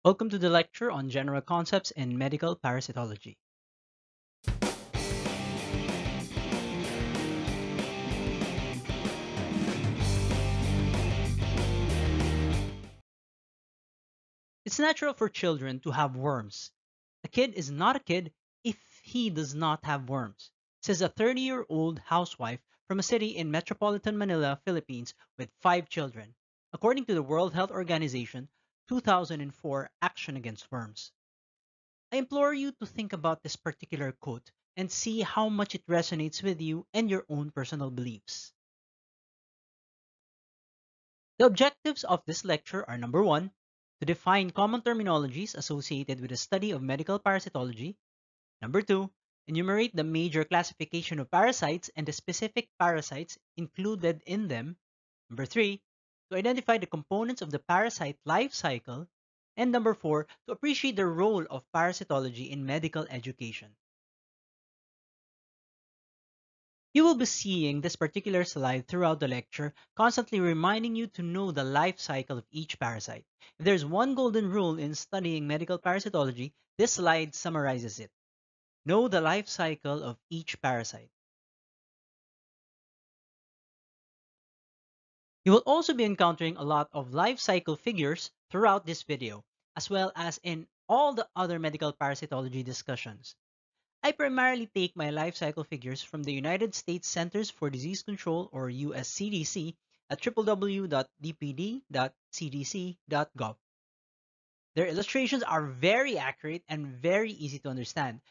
Welcome to the lecture on general concepts in medical parasitology. It's natural for children to have worms. A kid is not a kid if he does not have worms, says a 30-year-old housewife from a city in metropolitan Manila, Philippines, with 5 children, according to the World Health Organization 2004 Action Against Worms. I implore you to think about this particular quote and see how much it resonates with you and your own personal beliefs. The objectives of this lecture are: number one, to define common terminologies associated with the study of medical parasitology; number two, enumerate the major classification of parasites and the specific parasites included in them; number three, to identify the components of the parasite life cycle; and number four, to appreciate the role of parasitology in medical education. You will be seeing this particular slide throughout the lecture, constantly reminding you to know the life cycle of each parasite. If there's one golden rule in studying medical parasitology, this slide summarizes it. Know the life cycle of each parasite. You will also be encountering a lot of life cycle figures throughout this video, as well as in all the other medical parasitology discussions. I primarily take my life cycle figures from the United States Centers for Disease Control, or USCDC, at www.dpd.cdc.gov. Their illustrations are very accurate and very easy to understand.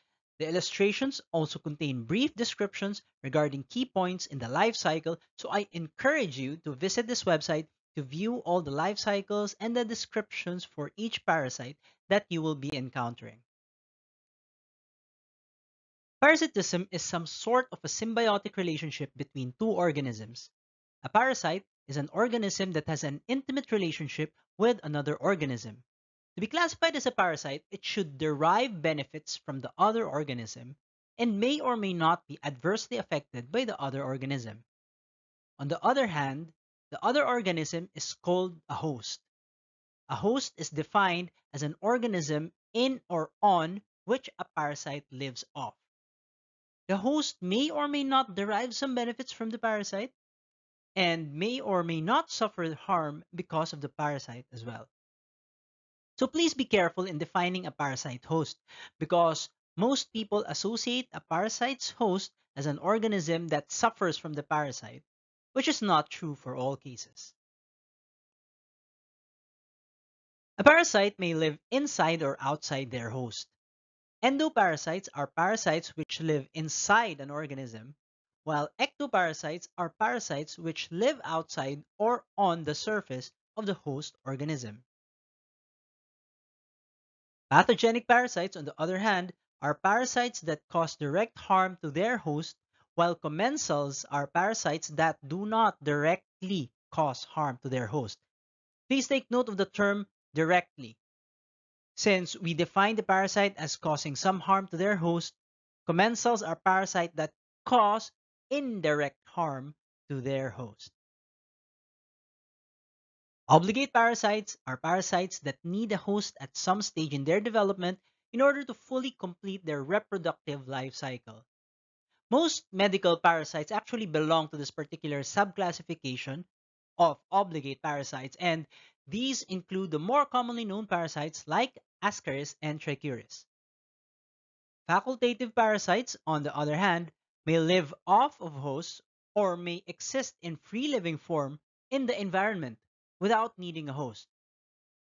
The illustrations also contain brief descriptions regarding key points in the life cycle, so I encourage you to visit this website to view all the life cycles and the descriptions for each parasite that you will be encountering. Parasitism is some sort of a symbiotic relationship between two organisms. A parasite is an organism that has an intimate relationship with another organism. To be classified as a parasite, it should derive benefits from the other organism and may or may not be adversely affected by the other organism. On the other hand, the other organism is called a host. A host is defined as an organism in or on which a parasite lives off. The host may or may not derive some benefits from the parasite and may or may not suffer harm because of the parasite as well. So please be careful in defining a parasite host, because most people associate a parasite's host as an organism that suffers from the parasite, which is not true for all cases. A parasite may live inside or outside their host. Endoparasites are parasites which live inside an organism, while ectoparasites are parasites which live outside or on the surface of the host organism. Pathogenic parasites, on the other hand, are parasites that cause direct harm to their host, while commensals are parasites that do not directly cause harm to their host. Please take note of the term directly. Since we define the parasite as causing some harm to their host, commensals are parasites that cause indirect harm to their host. Obligate parasites are parasites that need a host at some stage in their development in order to fully complete their reproductive life cycle. Most medical parasites actually belong to this particular subclassification of obligate parasites, and these include the more commonly known parasites like Ascaris and Trichuris. Facultative parasites, on the other hand, may live off of hosts or may exist in free living form in the environment without needing a host.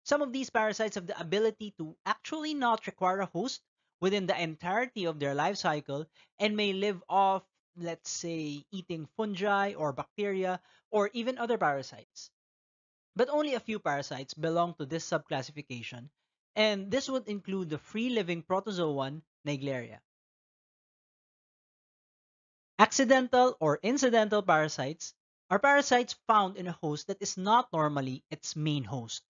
Some of these parasites have the ability to actually not require a host within the entirety of their life cycle and may live off, let's say, eating fungi or bacteria or even other parasites. But only a few parasites belong to this subclassification, and this would include the free-living protozoan Naegleria. Accidental or incidental parasites are parasites found in a host that is not normally its main host.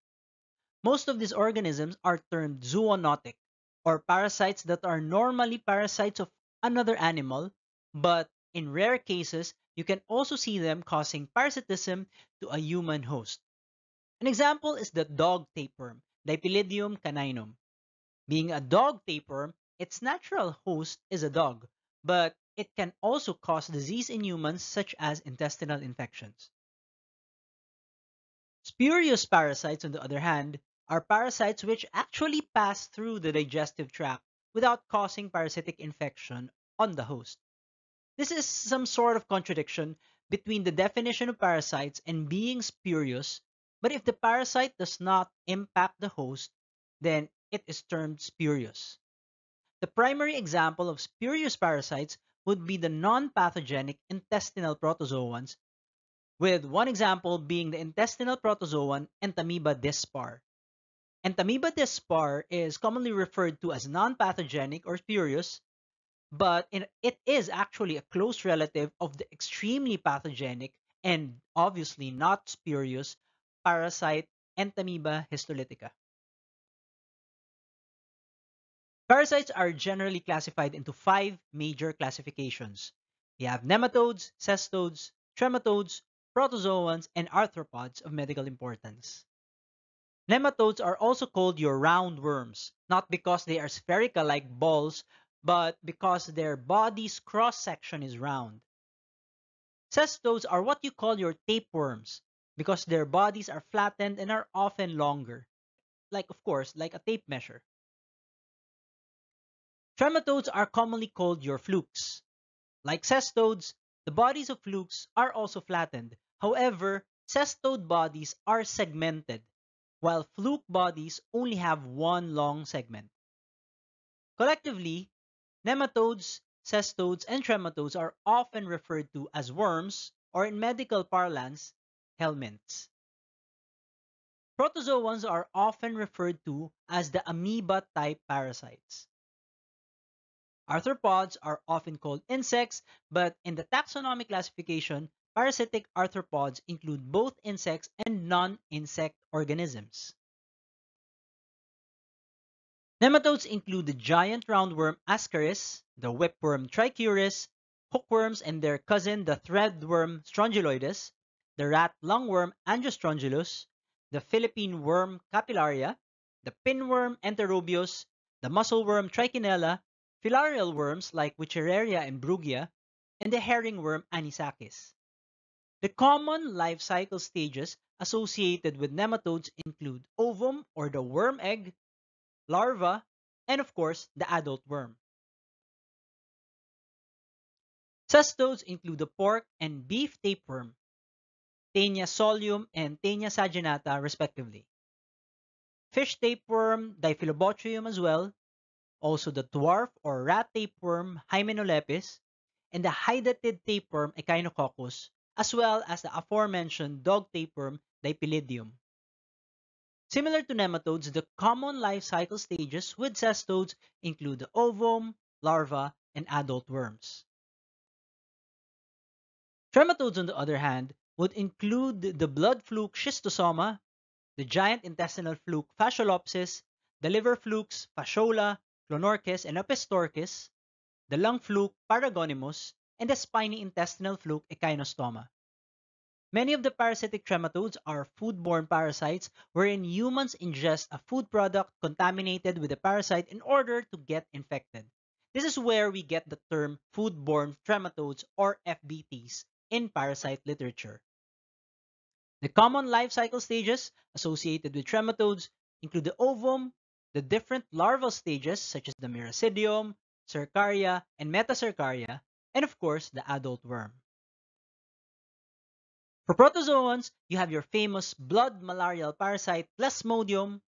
Most of these organisms are termed zoonotic, or parasites that are normally parasites of another animal, but in rare cases, you can also see them causing parasitism to a human host. An example is the dog tapeworm, Dipylidium caninum. Being a dog tapeworm, its natural host is a dog, but it can also cause disease in humans such as intestinal infections. Spurious parasites, on the other hand, are parasites which actually pass through the digestive tract without causing parasitic infection on the host. This is some sort of contradiction between the definition of parasites and being spurious, but if the parasite does not impact the host, then it is termed spurious. The primary example of spurious parasites would be the non-pathogenic intestinal protozoans, with one example being the intestinal protozoan Entamoeba dispar. Entamoeba dispar is commonly referred to as non-pathogenic or spurious, but it is actually a close relative of the extremely pathogenic and obviously not spurious parasite Entamoeba histolytica. Parasites are generally classified into five major classifications. We have nematodes, cestodes, trematodes, protozoans, and arthropods of medical importance. Nematodes are also called your roundworms, not because they are spherical like balls, but because their body's cross-section is round. Cestodes are what you call your tapeworms, because their bodies are flattened and are often longer, like of course, like a tape measure. Trematodes are commonly called your flukes. Like cestodes, the bodies of flukes are also flattened. However, cestode bodies are segmented, while fluke bodies only have one long segment. Collectively, nematodes, cestodes, and trematodes are often referred to as worms, or in medical parlance, helminths. Protozoans are often referred to as the amoeba-type parasites. Arthropods are often called insects, but in the taxonomic classification, parasitic arthropods include both insects and non-insect organisms. Nematodes include the giant roundworm Ascaris, the whipworm Trichuris, hookworms and their cousin the threadworm Strongyloides, the rat lungworm Angiostrongylus, the Philippine worm Capillaria, the pinworm Enterobius, the muscleworm Trichinella, filarial worms like Wuchereria and Brugia, and the herring worm Anisakis. The common life cycle stages associated with nematodes include ovum or the worm egg, larva, and of course, the adult worm. Cestodes include the pork and beef tapeworm, Taenia solium and Taenia saginata respectively. Fish tapeworm, Diphyllobotrium as well, also the dwarf or rat tapeworm Hymenolepis, and the hydatid tapeworm Echinococcus, as well as the aforementioned dog tapeworm Dipylidium. Similar to nematodes, the common life cycle stages with cestodes include the ovum, larva, and adult worms. Trematodes, on the other hand, would include the blood fluke Schistosoma, the giant intestinal fluke Fasciolopsis, the liver flukes Fasciola, Clonorchis, and Opistorchis, the lung fluke Paragonimus, and the spiny intestinal fluke Echinostoma. Many of the parasitic trematodes are foodborne parasites wherein humans ingest a food product contaminated with the parasite in order to get infected. This is where we get the term foodborne trematodes or FBTs in parasite literature. The common life cycle stages associated with trematodes include the ovum, the different larval stages such as the miracidium, cercaria, and metacercaria, and of course the adult worm. For protozoans, you have your famous blood malarial parasite Plasmodium,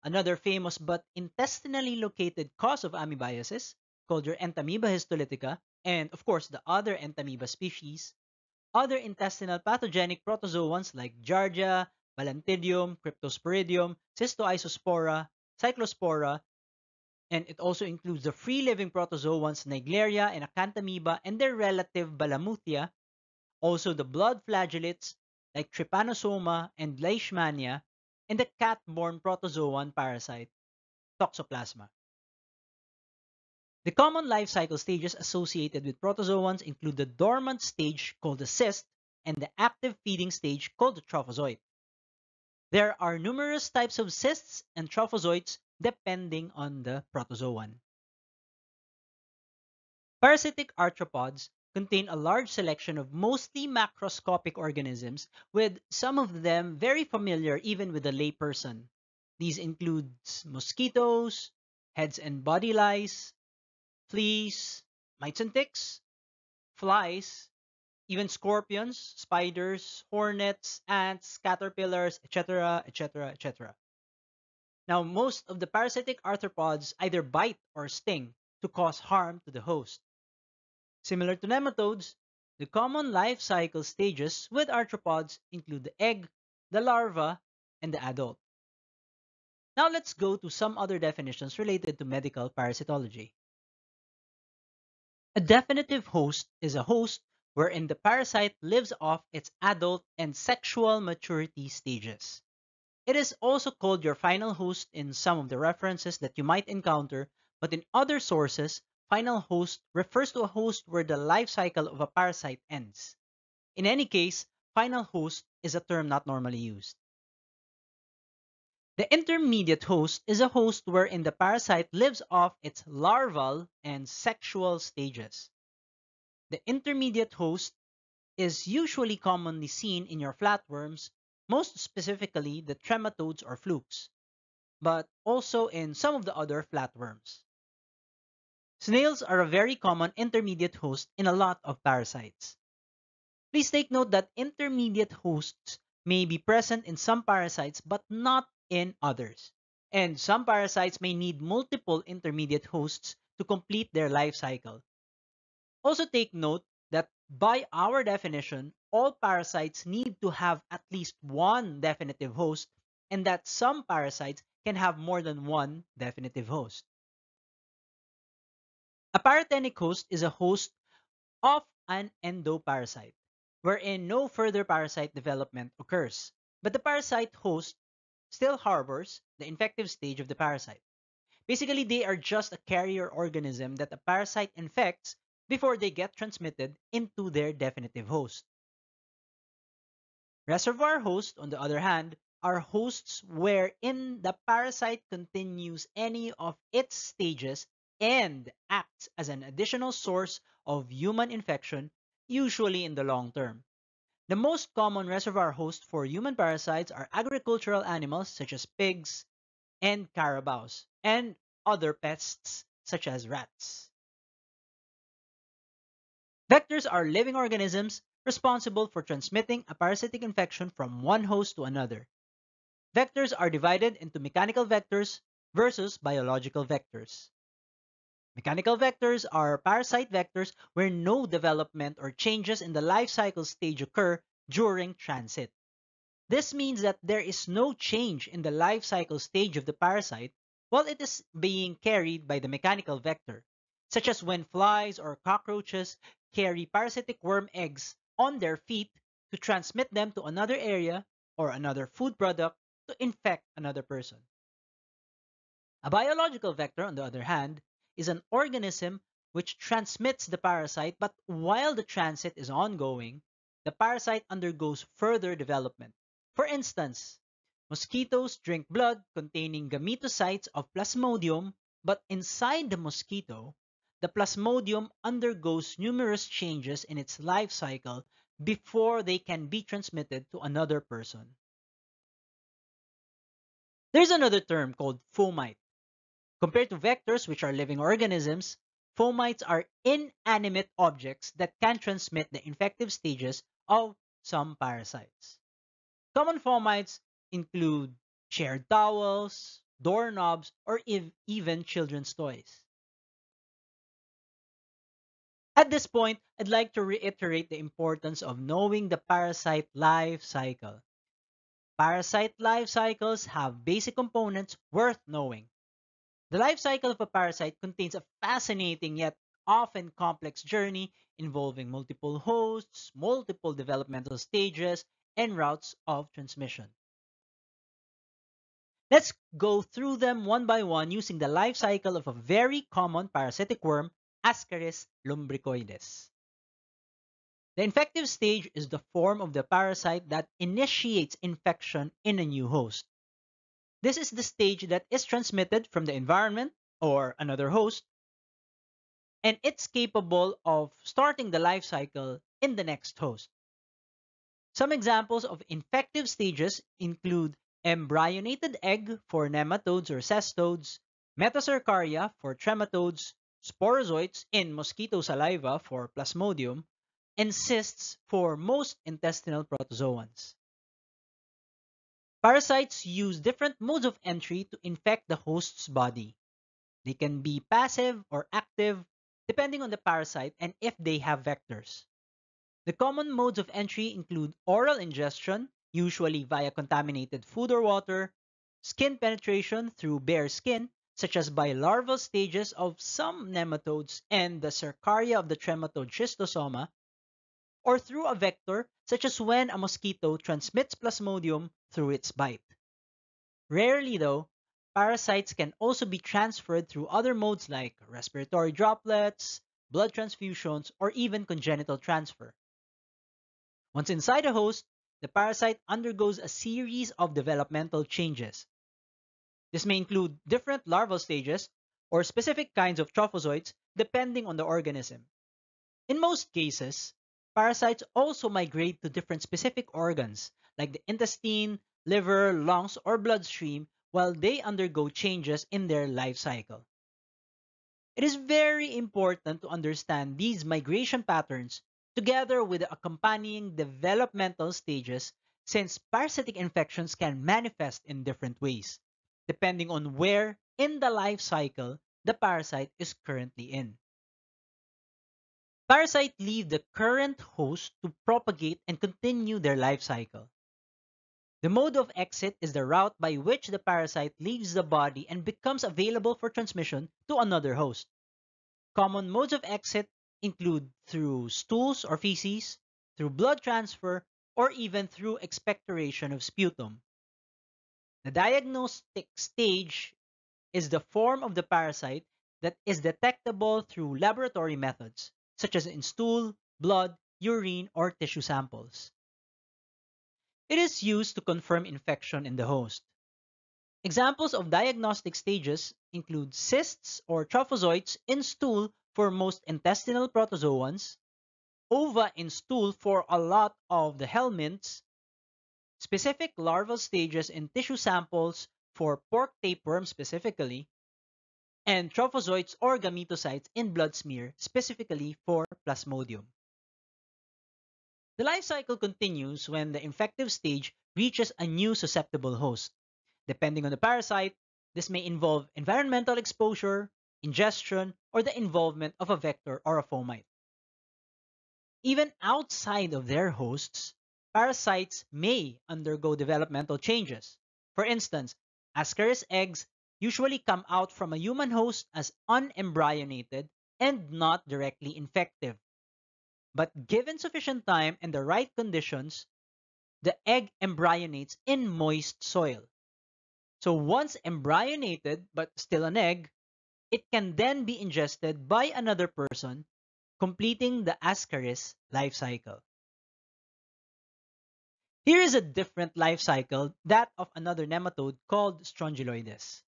another famous but intestinally located cause of amoebiasis called your Entamoeba histolytica, and of course the other Entamoeba species. Other intestinal pathogenic protozoans like Giardia, Balantidium, Cryptosporidium, Cystoisospora, Cyclospora, and it also includes the free-living protozoans Naegleria and Acanthamoeba and their relative Balamuthia, also the blood flagellates like Trypanosoma and Leishmania, and the cat-borne protozoan parasite Toxoplasma. The common life cycle stages associated with protozoans include the dormant stage called the cyst and the active feeding stage called the trophozoite. There are numerous types of cysts and trophozoites depending on the protozoan. Parasitic arthropods contain a large selection of mostly macroscopic organisms, with some of them very familiar even with a layperson. These include mosquitoes, heads and body lice, fleas, mites and ticks, flies, even scorpions, spiders, hornets, ants, caterpillars, etc., etc., etc. Now, most of the parasitic arthropods either bite or sting to cause harm to the host. Similar to nematodes, the common life cycle stages with arthropods include the egg, the larva, and the adult. Now let's go to some other definitions related to medical parasitology. A definitive host is a host wherein the parasite lives off its adult and sexual maturity stages. It is also called your final host in some of the references that you might encounter, but in other sources, final host refers to a host where the life cycle of a parasite ends. In any case, final host is a term not normally used. The intermediate host is a host wherein the parasite lives off its larval and sexual stages. The intermediate host is usually commonly seen in your flatworms, most specifically the trematodes or flukes, but also in some of the other flatworms. Snails are a very common intermediate host in a lot of parasites. Please take note that intermediate hosts may be present in some parasites but not in others. And some parasites may need multiple intermediate hosts to complete their life cycle. Also take note that by our definition, all parasites need to have at least one definitive host, and that some parasites can have more than one definitive host. A paratenic host is a host of an endoparasite, wherein no further parasite development occurs, but the parasite host still harbors the infective stage of the parasite. Basically, they are just a carrier organism that a parasite infects before they get transmitted into their definitive host. Reservoir hosts, on the other hand, are hosts wherein the parasite continues any of its stages and acts as an additional source of human infection, usually in the long term. The most common reservoir hosts for human parasites are agricultural animals such as pigs and carabaos, and other pests such as rats. Vectors are living organisms responsible for transmitting a parasitic infection from one host to another. Vectors are divided into mechanical vectors versus biological vectors. Mechanical vectors are parasite vectors where no development or changes in the life cycle stage occur during transit. This means that there is no change in the life cycle stage of the parasite while it is being carried by the mechanical vector, such as when flies or cockroaches carry parasitic worm eggs on their feet to transmit them to another area or another food product to infect another person. A biological vector, on the other hand, is an organism which transmits the parasite, but while the transit is ongoing, the parasite undergoes further development. For instance, mosquitoes drink blood containing gametocytes of Plasmodium, but inside the mosquito, the Plasmodium undergoes numerous changes in its life cycle before they can be transmitted to another person. There's another term called fomite. Compared to vectors, which are living organisms, fomites are inanimate objects that can transmit the infective stages of some parasites. Common fomites include shared towels, doorknobs, or even children's toys. At this point, I'd like to reiterate the importance of knowing the parasite life cycle. Parasite life cycles have basic components worth knowing. The life cycle of a parasite contains a fascinating yet often complex journey involving multiple hosts, multiple developmental stages, and routes of transmission. Let's go through them one by one using the life cycle of a very common parasitic worm, Ascaris lumbricoides. The infective stage is the form of the parasite that initiates infection in a new host. This is the stage that is transmitted from the environment or another host, and it's capable of starting the life cycle in the next host. Some examples of infective stages include embryonated egg for nematodes or cestodes, metacercaria for trematodes, sporozoites in mosquito saliva for Plasmodium, and cysts for most intestinal protozoans. Parasites use different modes of entry to infect the host's body. They can be passive or active, depending on the parasite and if they have vectors. The common modes of entry include oral ingestion, usually via contaminated food or water, skin penetration through bare skin, such as by larval stages of some nematodes and the cercaria of the trematode schistosoma, or through a vector, such as when a mosquito transmits Plasmodium through its bite. Rarely, though, parasites can also be transferred through other modes like respiratory droplets, blood transfusions, or even congenital transfer. Once inside a host, the parasite undergoes a series of developmental changes. This may include different larval stages or specific kinds of trophozoites depending on the organism. In most cases, parasites also migrate to different specific organs like the intestine, liver, lungs, or bloodstream while they undergo changes in their life cycle. It is very important to understand these migration patterns together with the accompanying developmental stages since parasitic infections can manifest in different ways, depending on where in the life cycle the parasite is currently in. Parasites leave the current host to propagate and continue their life cycle. The mode of exit is the route by which the parasite leaves the body and becomes available for transmission to another host. Common modes of exit include through stools or feces, through blood transfer, or even through expectoration of sputum. The diagnostic stage is the form of the parasite that is detectable through laboratory methods, such as in stool, blood, urine, or tissue samples. It is used to confirm infection in the host. Examples of diagnostic stages include cysts or trophozoites in stool for most intestinal protozoans, ova in stool for a lot of the helminths, specific larval stages in tissue samples for pork tapeworm specifically, and trophozoites or gametocytes in blood smear specifically for Plasmodium. The life cycle continues when the infective stage reaches a new susceptible host. Depending on the parasite, this may involve environmental exposure, ingestion, or the involvement of a vector or a fomite. Even outside of their hosts, parasites may undergo developmental changes. For instance, Ascaris eggs usually come out from a human host as unembryonated and not directly infective. But given sufficient time and the right conditions, the egg embryonates in moist soil. So once embryonated but still an egg, it can then be ingested by another person, completing the Ascaris life cycle. Here is a different life cycle, that of another nematode called Strongyloides.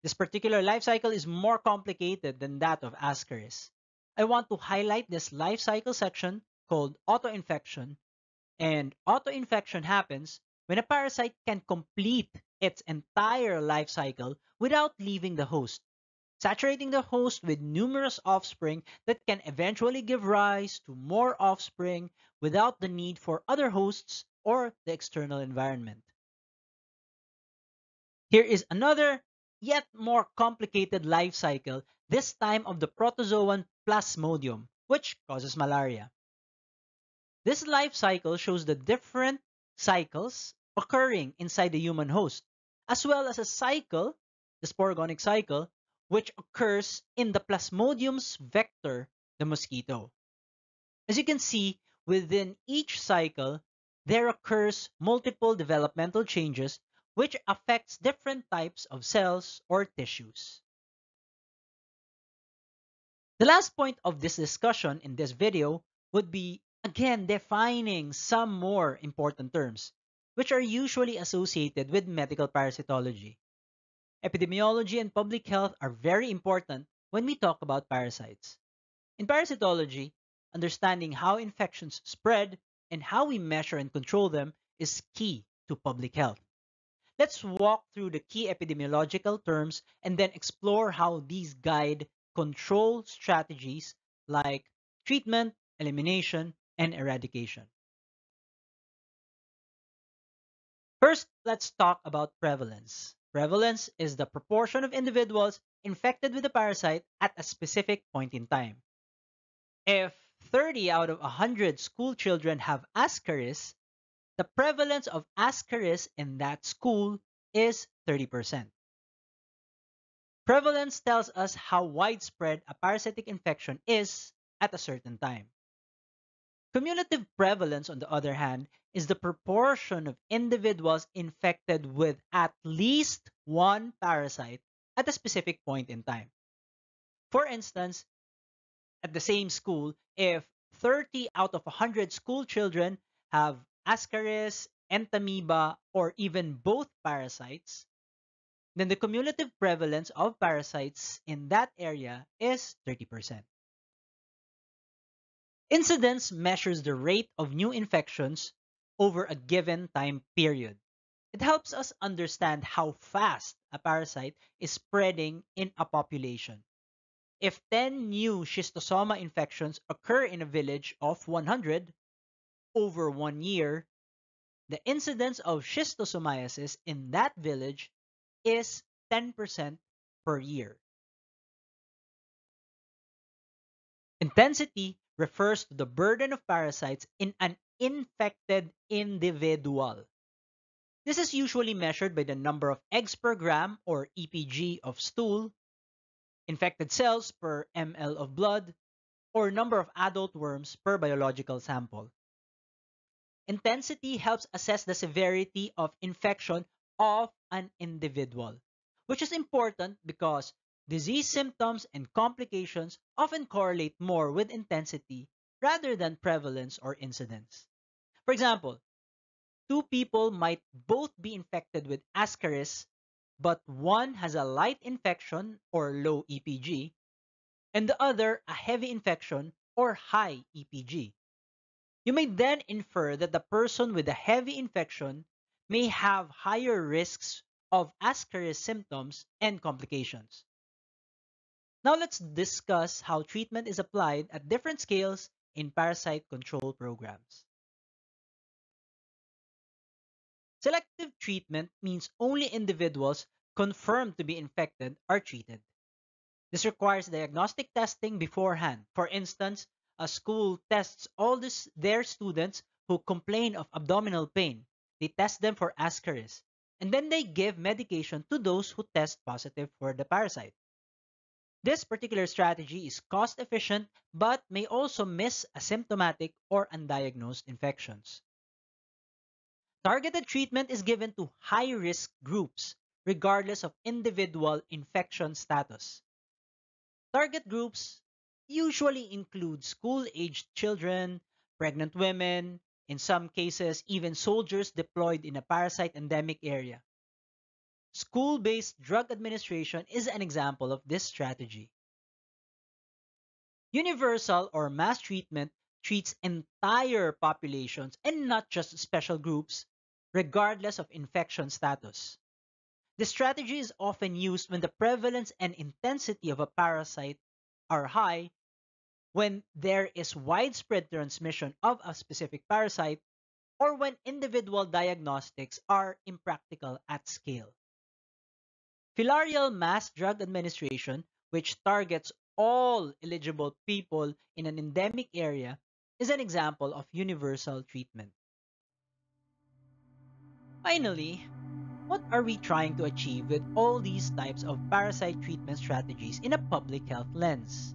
This particular life cycle is more complicated than that of Ascaris. I want to highlight this life cycle section called autoinfection, and autoinfection happens when a parasite can complete its entire life cycle without leaving the host, saturating the host with numerous offspring that can eventually give rise to more offspring without the need for other hosts or the external environment. Here is another, yet more complicated life cycle, this time of the protozoan Plasmodium, which causes malaria. This life cycle shows the different cycles occurring inside the human host, as well as a cycle, the sporogonic cycle, which occurs in the Plasmodium's vector, the mosquito. As you can see, within each cycle, there occurs multiple developmental changes which affects different types of cells or tissues. The last point of this discussion in this video would be Again, defining some more important terms, which are usually associated with medical parasitology. Epidemiology and public health are very important when we talk about parasites. In parasitology, understanding how infections spread and how we measure and control them is key to public health. Let's walk through the key epidemiological terms and then explore how these guide control strategies like treatment, elimination, and eradication. First, let's talk about prevalence. Prevalence is the proportion of individuals infected with the parasite at a specific point in time. If 30 out of 100 school children have Ascaris, the prevalence of Ascaris in that school is 30%. Prevalence tells us how widespread a parasitic infection is at a certain time. Cumulative prevalence, on the other hand, is the proportion of individuals infected with at least one parasite at a specific point in time. For instance, at the same school, if 30 out of 100 school children have Ascaris, Entamoeba, or even both parasites, then the cumulative prevalence of parasites in that area is 30%. Incidence measures the rate of new infections over a given time period. It helps us understand how fast a parasite is spreading in a population. If 10 new schistosoma infections occur in a village of 100 over 1 year, the incidence of schistosomiasis in that village is 10% per year. Intensity refers to the burden of parasites in an infected individual. This is usually measured by the number of eggs per gram or EPG of stool, infected cells per ml of blood, or number of adult worms per biological sample. Intensity helps assess the severity of infection of an individual, which is important because disease symptoms and complications often correlate more with intensity rather than prevalence or incidence. For example, two people might both be infected with Ascaris, but one has a light infection or low EPG, and the other a heavy infection or high EPG. You may then infer that the person with a heavy infection may have higher risks of Ascaris symptoms and complications. Now let's discuss how treatment is applied at different scales in parasite control programs. Selective treatment means only individuals confirmed to be infected are treated. This requires diagnostic testing beforehand. For instance, a school tests all their students who complain of abdominal pain. They test them for Ascaris, and then they give medication to those who test positive for the parasite. This particular strategy is cost efficient but may also miss asymptomatic or undiagnosed infections. Targeted treatment is given to high-risk groups regardless of individual infection status. Target groups usually include school-aged children, pregnant women, in some cases even soldiers deployed in a parasite endemic area. School-based drug administration is an example of this strategy. Universal or mass treatment treats entire populations and not just special groups, regardless of infection status. This strategy is often used when the prevalence and intensity of a parasite are high, when there is widespread transmission of a specific parasite, or when individual diagnostics are impractical at scale. Filarial mass drug administration, which targets all eligible people in an endemic area, is an example of universal treatment. Finally, what are we trying to achieve with all these types of parasite treatment strategies in a public health lens?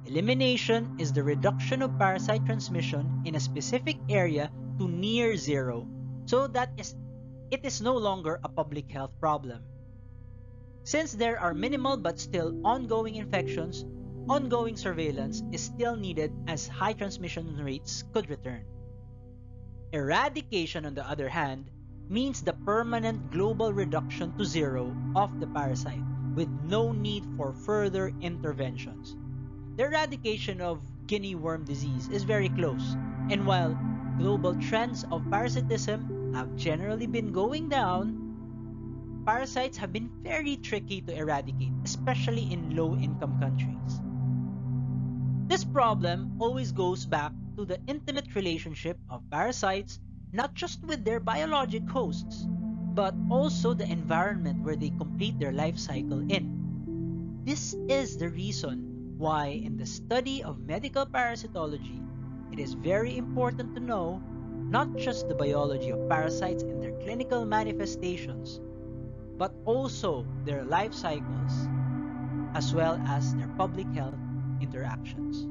Elimination is the reduction of parasite transmission in a specific area to near zero so that it is no longer a public health problem. Since there are minimal but still ongoing infections, ongoing surveillance is still needed as high transmission rates could return. Eradication, on the other hand, means the permanent global reduction to zero of the parasite with no need for further interventions. The eradication of guinea worm disease is very close, and while global trends of parasitism have generally been going down, parasites have been very tricky to eradicate, especially in low-income countries. This problem always goes back to the intimate relationship of parasites not just with their biologic hosts, but also the environment where they complete their life cycle in. This is the reason why in the study of medical parasitology, it is very important to know not just the biology of parasites and their clinical manifestations, but also their life cycles as well as their public health interactions.